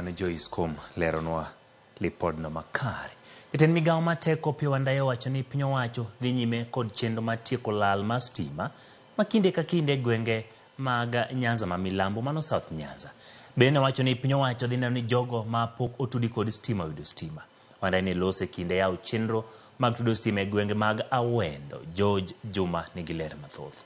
Joyce Kom leronwa lipodno makare. Jatend migawo mateko Opiyo Wandayi owacho ni piny owacho dhi nyime kod chenro mar tieko lal mar stima ma kinde ka kinde gwenge mag Nyanza ma milambo mano South Nyanza. Bende owacho ni piny owacho dhi neno ni jogo ma pok otudi kod stima oyudo stima. Wandayi ni lose kinde yawo chenro mag tudo stima e gwenge mag Awendo. George Juma nigi ler mathoth.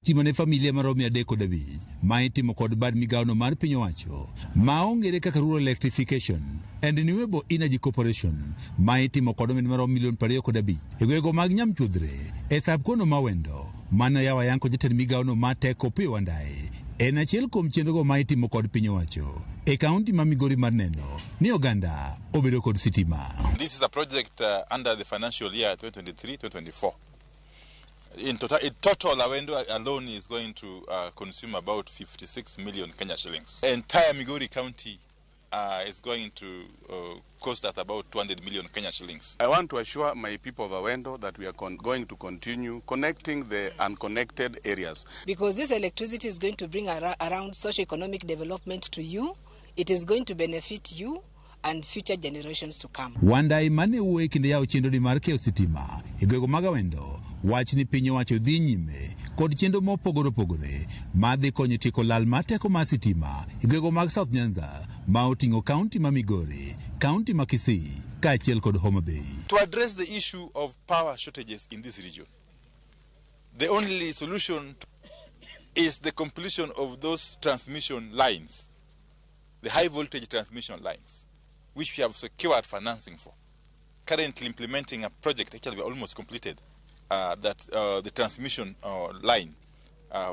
Timo ne familia maromi 3 ma itimo kod bad migawono mar piny owacho ma ong'ere kaka Rural Electrification and Renewable Energy Corporation ma itimo kod omenda maromo $25 e gwego mag Nyamchuodhre e sabkono ma Awendo. Mano yawa yanko jatend migawono ma teko Opiyo Wandayi en achiel kuom chenrogo ma itimo kod piny owacho e kaunti ma Migori mar neno ni oganda obedo kod sitima. This is a project under the financial year 2023-2024. In total, Awendo alone is going to consume about 56 million Kenya shillings. Entire Migori County is going to cost us about 200 million Kenya shillings. I want to assure my people of Awendo that we are going to continue connecting the unconnected areas. Because this electricity is going to bring around socio-economic development to you, it is going to benefit you and future generations to come. Wandayi mane uwe kinde yawo chenro ni mar keyo sitima e gwego mag Awendo wach ni piny owacho dhi nyime kod chenro mopogore opogore ma dhi konyo tieko lal mar teko mar sitima e gwego mag South Nyanza ma oting'o kaunti ma Migori, kaunti ma Kisii kaachiel kod Homa Bay. To address the issue of power shortages in this region, the only solution is the completion of those transmission lines, the high voltage transmission lines, which we have secured financing for. Currently implementing a project, actually we almost completed, the transmission line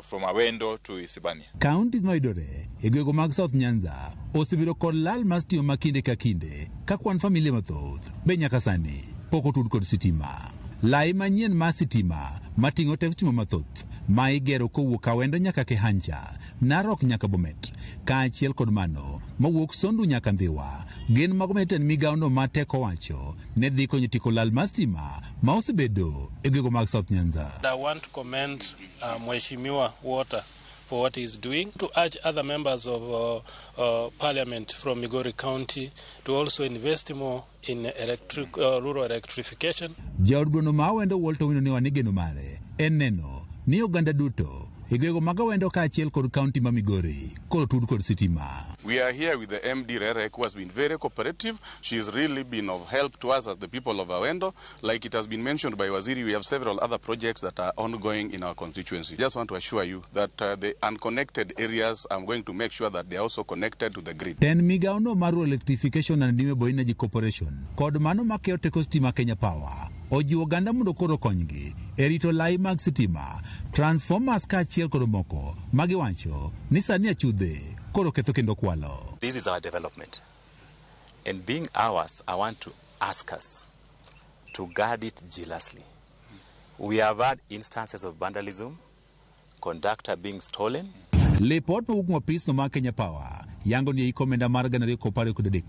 from Awendo to Isibania. Counties maidore e gwego mag South Nyanza osebedo kod lal mar stima ma kinde ka kinde ka kwan familia mathoth be nyaka sani pok otud kod sitima. Lai manyien mar sitima mating'o teko stima mathoth ma igero kowuok Awendo nyaka Kehancha, Narok nyaka Bomet, kaachiel kod mano mawuok Sondu nyaka Ndhiwa gin mago meten migawono ma teko wacho ne dhi konyo tieko lal mar stima ma osebedo e gwego mag South Nyanza. I want to commend Mheshimiwa Water for what he's doing, to urge other members of parliament from Migori County to also invest more in rural electrification. Jaod Bruno ma Awendo Walter Wino ni wanigeno mare en neno ni oganda duto e gwego mag Awendo kaachiel kod kaunti ma Migori koro tud kod sitima. We are here with the MD Rerek, who has been very cooperative. She has really been of help to us as the people of Awendo. Like it has been mentioned by Waziri, we have several other projects that are ongoing in our constituency. Just want to assure you that the unconnected areas, I'm going to make sure that they are also connected to the grid. Ten migawono mar Rural Electrification and Renewable Energy Corporation kod mano makeyo teko stima Kenya Power ojiwo oganda mondo koro konygi e rito lai mag sitima, transformers kaachiel kod moko magiwacho ni sani achudhe koro ketho kendo kwalo. This is our development, and being ours, I want to ask us to guard it jealously. We have had instances of vandalism, conductor being stolen. Lipot mawuok kuom opisno mar Kenya Power yango ni iko omenda mar 2,230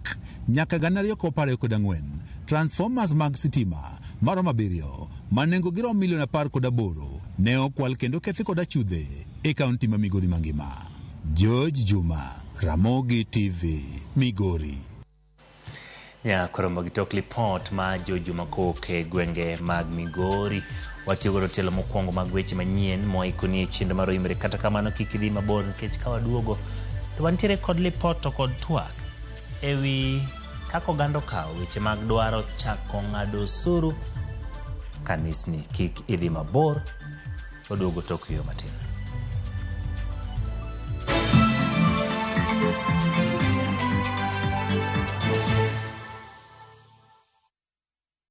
nyaka 2,240 transformers mag sitima maromo 7 ma nengogi romo $18 ne okwal kendo kethi kod achudhe e kaunti ma Migori mangima. George Juma, Ramogi TV, Migori. Koromo gitok lipot ma George Juma koke gwenge mag Migori. Watiyo telo mokwongo mag weche manyien moikoni chinde maro imre kata kamano kik idhi mabor nikech ka waduogo to wantiere kod lipot to kod twak ewi kako gando kawo weche mag dwaro chako ng'ado osuru kanisni. Kik idhi mabor, waduogo tok yo matin.